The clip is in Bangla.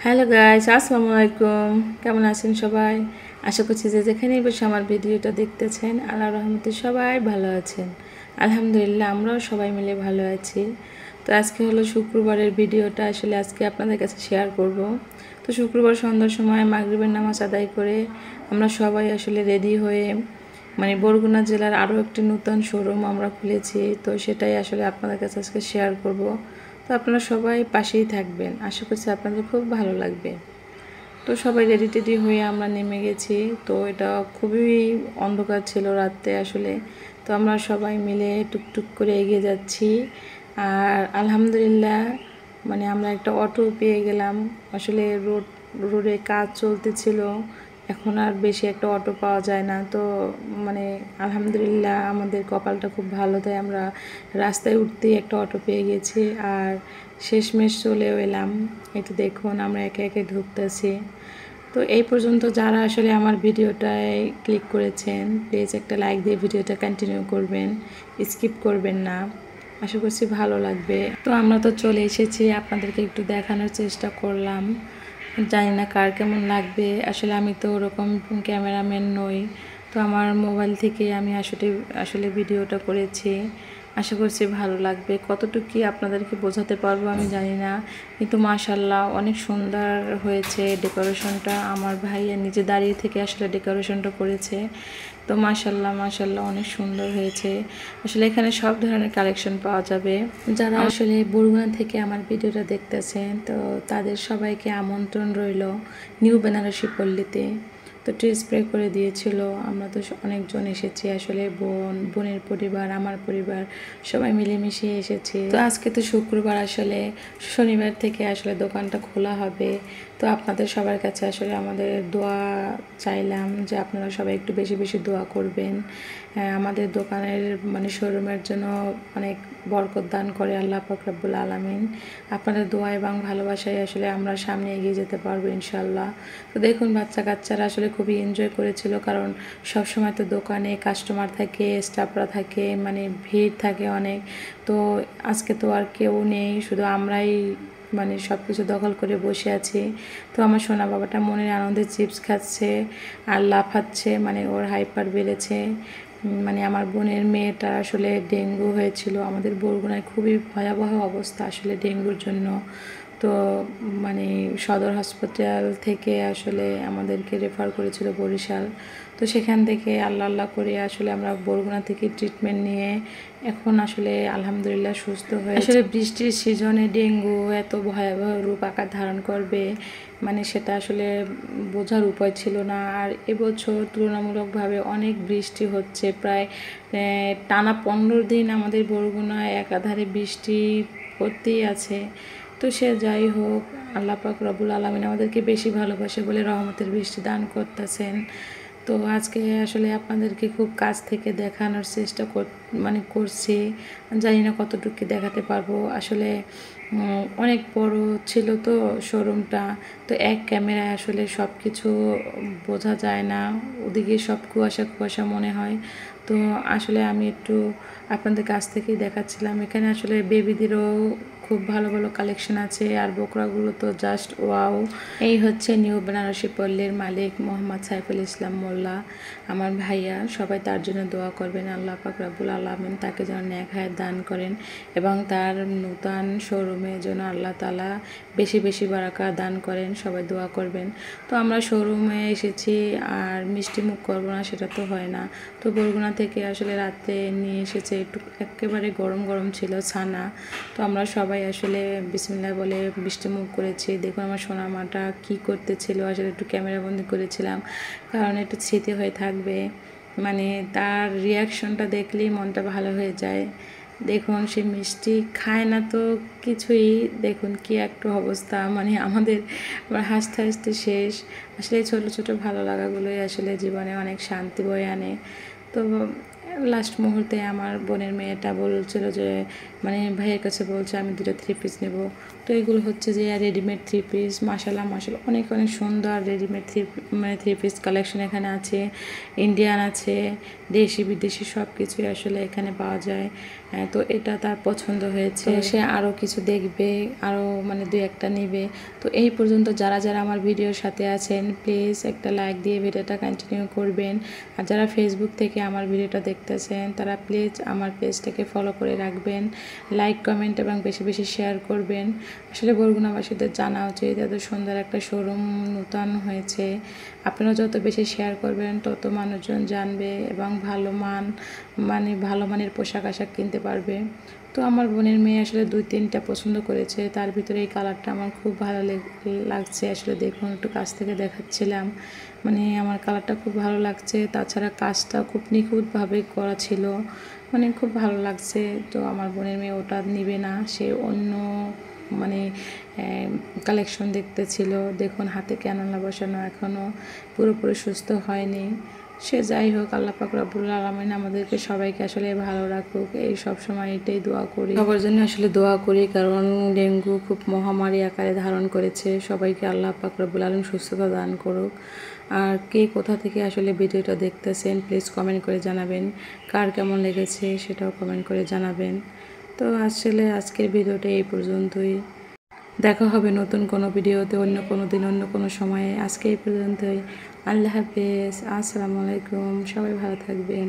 হ্যালো গাইস, আসসালামু আলাইকুম। কেমন আছেন সবাই? আশা করছি যে যেখানেই বসে আমার ভিডিওটা দেখতেছেন আল্লাহর রহমতে সবাই ভালো আছেন। আলহামদুলিল্লাহ আমরাও সবাই মিলে ভালো আছি। তো আজকে হলো শুক্রবারের ভিডিওটা আসলে আজকে আপনাদের কাছে শেয়ার করব। তো শুক্রবার সন্ধ্যার সময় মাগরিবের নামাজ আদায় করে আমরা সবাই আসলে রেডি হয়ে বরগুনা জেলার আরও একটি নতুন শোরুম আমরা খুলেছি। তো সেটাই আসলে আপনাদের কাছে আজকে শেয়ার করব। তো আপনারা সবাই পাশেই থাকবেন, আশা করছি আপনাদের খুব ভালো লাগবে। তো সবাই রেডি টেডি হয়ে আমরা নেমে গেছি। তো এটা খুবই অন্ধকার ছিল রাতে আসলে। তো আমরা সবাই মিলে টুকটুক করে এগিয়ে যাচ্ছি। আর আলহামদুলিল্লাহ আমরা একটা অটো পেয়ে গেলাম। আসলে রোডে কাজ চলতেছিল, এখন আর বেশি একটা অটো পাওয়া যায় না। তো আলহামদুলিল্লাহ আমাদের কপালটা খুব ভালো, তাই আমরা রাস্তায় উঠতেই একটা অটো পেয়ে গেছি। আর শেষমেশ চলেও এলাম। একটু দেখুন আমরা একে একে ঢুকতেছি। তো এই পর্যন্ত যারা আসলে আমার ভিডিওটায় ক্লিক করেছেন, প্লিজ একটা লাইক দিয়ে ভিডিওটা কন্টিনিউ করবেন, স্কিপ করবেন না। আশা করছি ভালো লাগবে। তো আমরা তো চলে এসেছি, আপনাদেরকে একটু দেখানোর চেষ্টা করলাম। জানি না কার কেমন লাগবে। আসলে আমি তো ওরকম ক্যামেরাম্যান নই। তো আমার মোবাইল থেকে আমি আসলে ভিডিওটা করেছি। আশা করছি ভালো লাগবে। কতটুকু কি আপনাদেরকে বোঝাতে পারবো আমি জানি না, কিন্তু মাশাআল্লাহ অনেক সুন্দর হয়েছে ডেকোরেশনটা। আমার ভাইয়া নিজে দাঁড়িয়ে থেকে আসলে ডেকোরেশনটা করেছে। তো মাশাআল্লাহ মাশাআল্লাহ অনেক সুন্দর হয়েছে। আসলে এখানে সব ধরনের কালেকশন পাওয়া যাবে। যারা আসলে বরগুনা থেকে আমার ভিডিওটা দেখতেছেন, তো তাদের সবাইকে আমন্ত্রণ রইল নিউ বেনারসি পল্লীতে। তো ট্রি স্প্রে করে দিয়েছিল। আমরা তো অনেকজন এসেছি, আসলে বোনের পরিবার, আমার পরিবার সবাই মিলেমিশে এসেছি। তো আজকে তো শুক্রবার, আসলে শনিবার থেকে আসলে দোকানটা খোলা হবে। তো আপনাদের সবার কাছে আসলে আমাদের দোয়া চাইলাম যে আপনারা সবাই একটু বেশি বেশি দোয়া করবেন। আমাদের দোকানের শোরুমের জন্য অনেক বরকত দান করে আল্লাহ পাক রব্বুল আলামিন। আপনাদের দোয়া এবং ভালোবাসায় আসলে আমরা সামনে এগিয়ে যেতে পারবো ইনশাল্লাহ। তো দেখুন বাচ্চা কাচ্চারা আসলে খুবই এনজয় করেছিল, কারণ সব সময় তো দোকানে কাস্টমার থাকে, স্টাফরা থাকে, ভিড় থাকে অনেক। তো আজকে তো আর কেউ নেই, শুধু আমরাই সব কিছু দখল করে বসে আছি। তো আমার সোনা বাবাটা মনের আনন্দে চিপস খাচ্ছে আর লাফাচ্ছে, ওর হাইপার বেড়েছে। আমার বোনের মেয়েটা আসলে ডেঙ্গু হয়েছিল। আমাদের বরগুনায় খুবই ভয়াবহ অবস্থা আসলে ডেঙ্গুর জন্য। তো সদর হসপিটাল থেকে আসলে আমাদেরকে রেফার করেছিল বরিশাল। তো সেখান থেকে আল্লাহ আল্লাহ করে আসলে আমরা বরগুনা থেকে ট্রিটমেন্ট নিয়ে এখন আসলে আলহামদুলিল্লাহ সুস্থ হয়ে। আসলে বৃষ্টির সিজনে ডেঙ্গু এত ভয়াবহ রূপ আকার ধারণ করবে সেটা আসলে বোঝার উপায় ছিল না। আর এবছর তুলনামূলকভাবে অনেক বৃষ্টি হচ্ছে, প্রায় টানা 15 দিন আমাদের বরগুনায় একাধারে বৃষ্টি পড়তেই আছে। তো সে যাই হোক, আল্লাহ পাক রব্বুল আলামিন আমাদেরকে বেশি ভালোবাসে বলে রহমতের বৃষ্টি দান করতেছেন। তো আজকে আসলে আপনাদেরকে খুব কাছ থেকে দেখানোর চেষ্টা করছি। জানি না কতটুকু দেখাতে পারবো। আসলে অনেক বড় ছিল তো শোরুমটা। তো এক ক্যামেরায় আসলে সব কিছু বোঝা যায় না, ওদিকে সব কুয়াশা কুয়াশা মনে হয়। তো আসলে আমি একটু আপনাদের কাছ থেকেই দেখাচ্ছিলাম। এখানে আসলে বেবিদেরও খুব ভালো ভালো কালেকশন আছে, আর বোকরাগুলো তো জাস্ট ওয়াও। এই হচ্ছে নিউ বেনারসি পল্লীর মালিক মোহাম্মদ সাইফুল ইসলাম মোল্লা, আমার ভাইয়া। সবাই তার জন্য দোয়া করবেন, আল্লাহ পাক রব্বুল আলামিন তাকে যেন নেক হায়াত দান করেন এবং তার নূতন শোরুমে যেন আল্লাহ তাআলা বেশি বেশি বারাকা দান করেন। সবাই দোয়া করবেন। তো আমরা শোরুমে এসেছি, আর মিষ্টি মুখ করবো না সেটা তো হয় না। তো বরগুনা থেকে আসলে রাতে নিয়ে এসেছে, একটু একেবারে গরম গরম ছিল ছানা। তো আমরা সবাই আসলে বিসমিল্লাহ বলে মিষ্টি মুখ করেছি। দেখুন আমার সোনা মাটা কী করতেছিল, আসলে একটু ক্যামেরাবন্দি করেছিলাম, কারণ একটু স্মৃতি হয়ে থাকবে। তার রিয়াকশনটা দেখলেই মনটা ভালো হয়ে যায়। দেখুন সে মিষ্টি খায় না তো কিছুই, দেখুন কি একটা অবস্থা। আমাদের হাসতে হাসতে শেষ। আসলে ছোটো ছোটো ভালো লাগাগুলোই আসলে জীবনে অনেক শান্তি বয়ে আনে। তো লাস্ট মুহূর্তে আমার বোনের মেয়েটা বলছিল যে মানে ভাইয়ের কাছে বলছে আমি 2টা 3 পিস নেব। তো এগুলো হচ্ছে যে রেডিমেড 3 পিস, মাশাআল্লাহ অনেক অনেক সুন্দর রেডিমেড 3 পিস কালেকশন এখানে আছে। ইন্ডিয়ান আছে, দেশি বিদেশি সব কিছুই আসলে এখানে পাওয়া যায়। তো এটা তার পছন্দ হয়েছে, সে আরও কিছু দেখবে, আরও মানে 2-1টা নেবে। তো এই পর্যন্ত যারা যারা আমার ভিডিওর সাথে আছেন প্লিজ একটা লাইক দিয়ে ভিডিওটা কন্টিনিউ করবেন। আর যারা ফেসবুক থেকে আমার ভিডিওটা দেখতেছেন তারা প্লিজ আমার পেজটাকে ফলো করে রাখবেন, লাইক কমেন্ট এবং বেশি বেশি শেয়ার করবেন। আসলে বরগুনাবাসীদের জানা উচিত এত সুন্দর একটা শোরুম নতুন হয়েছে। আপনারা যত বেশি শেয়ার করবেন তত মানুষজন জানবে এবং ভালো মানের পোশাক আশাক কিনতে পারবে। তো আমার বোনের মেয়ে আসলে 2-3টা পছন্দ করেছে, তার ভিতরে এই কালারটা আমার খুব ভালো লাগছে। আসলে দেখুন, একটু কাছ থেকে দেখাচ্ছিলাম, মানে আমার কালারটা খুব ভালো লাগছে। তাছাড়া কাজটা খুব নিখুঁতভাবে করা ছিল, মানে খুব ভালো লাগছে। তো আমার বোনের মেয়ে ওটা নিবে না, সে অন্য মানে কালেকশন দেখতেছিল। দেখুন হাতে ক্যানালা বসানো, এখনও পুরোপুরি সুস্থ হয়নি। সে যাই হোক, আল্লাহ পাক রব্বুল আলামিন আমাদেরকে সবাইকে আসলে ভালো রাখুক, এই সব সময় এটাই দোয়া করি, সবার জন্য আসলে দোয়া করি। কারণ ডেঙ্গু খুব মহামারী আকারে ধারণ করেছে। সবাইকে আল্লাহ পাক রব্বুল আলামিন সুস্থতা দান করুক। আর কে কোথা থেকে আসলে ভিডিওটা দেখতেছেন প্লিজ কমেন্ট করে জানাবেন, কার কেমন লেগেছে সেটাও কমেন্ট করে জানাবেন। তো আসলে আজকের ভিডিওটা এই পর্যন্তই। দেখা হবে নতুন কোনো ভিডিওতে, অন্য কোনো দিন, অন্য কোনো সময়ে। আজকে এই পর্যন্তই। আল্লাহ হাফেজ, আসসালামু আলাইকুম, সবাই ভালো থাকবেন।